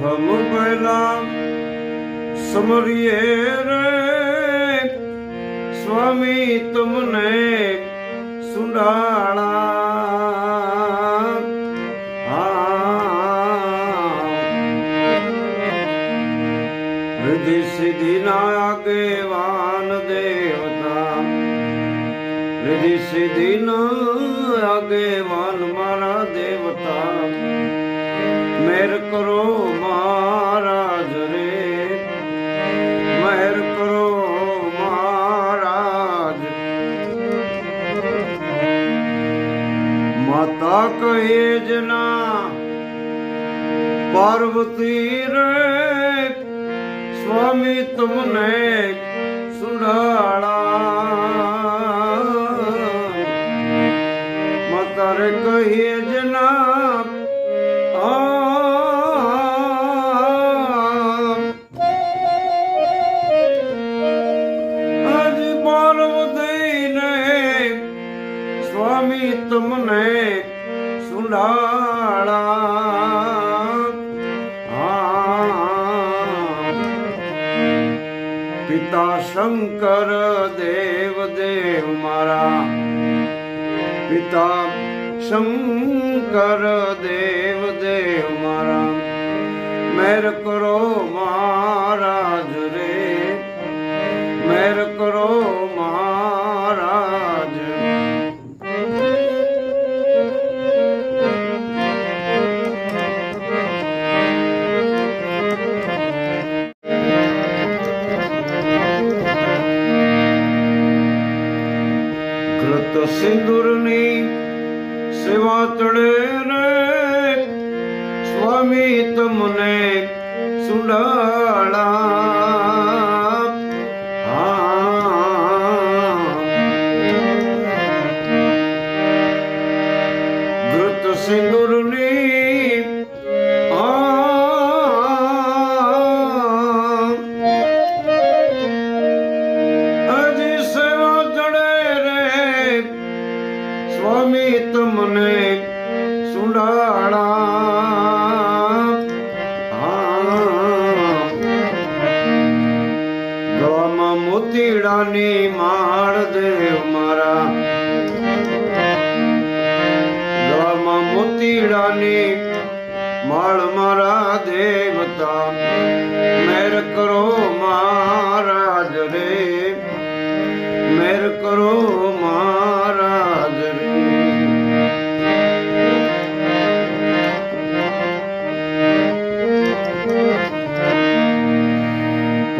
हम पहला समरिए रे स्वामी तुमने सुंडाला रिद्धि सिद्धि नागे वान देवता रिद्धि सिद्धि नागे वान मारा देवता मेहर करो महाराज रे मेहर करो महाराज। माता कहे जना पार्वती रे स्वामी तुमने सुंडाला माता रे कहिए जना स्वामी तुमने सुंडाला पिता शंकर देव देव मारा पिता शंकर देव देव मारा मेहर करो महाराज रे मेहर करो महाराज। घृत सिंदूरनी सेवा तड़े रे स्वामी तुमने सुंडाला घृत सिंदूरनी स्वामी तुमने सुंडाला गळाમાં મોતીડાની માળ દેવ મારા ગળામાં મોતીડાની માળ મારા દેવતા મેર કરો મહારાજ રે મેર કરો મહારાજ રે।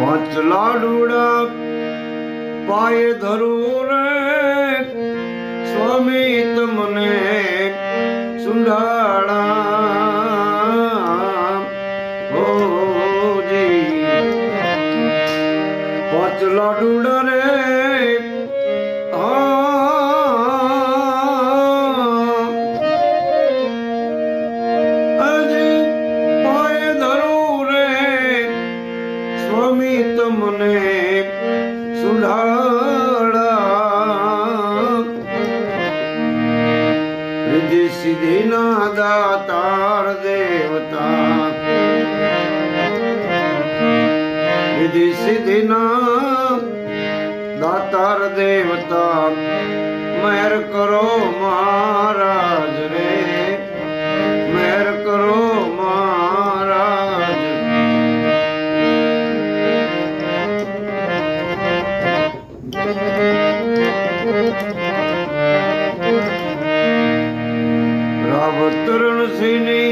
પાંચ લાડુડા પાય ધરું રે સ્વામી તમને સુંડાળા હોજી પાંચ લાડુડા રે स्वामी तुमने सुंडाला रिद्धि सिद्धि ना दातार देवता रिद्धि सिद्धि ना दातार देवता मेहर करो महाराज रे मेहर करो महाराज। रावतरण सिनी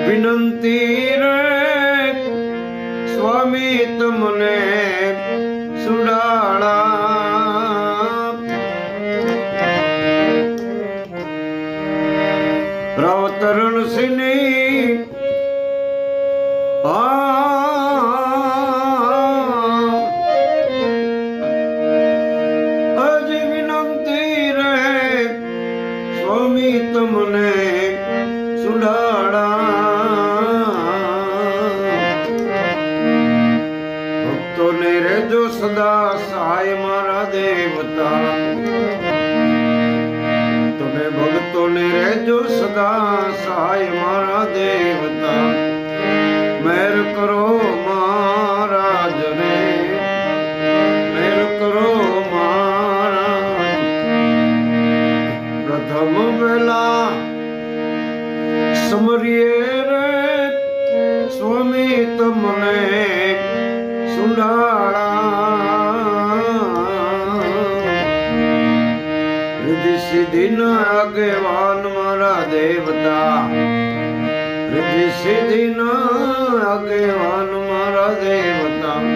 विनंती रे स्वामी तुमने सुंडाला रावतरण सिनी स्वामी तुमने सुंडाला भक्तों ने रे जो सदा सहाय मारा देवता तुम्हें भक्तों ने रे जो सदा सहाय मारा देवता પ્રથમ વેલા સમરીએ રે સ્વામી તમને સુંડાળા રિદ્ધિ સિદ્ધિ ના આગેવાન મારા દેવતા રિદ્ધિ સિદ્ધિ ના આગેવાન મારા દેવતા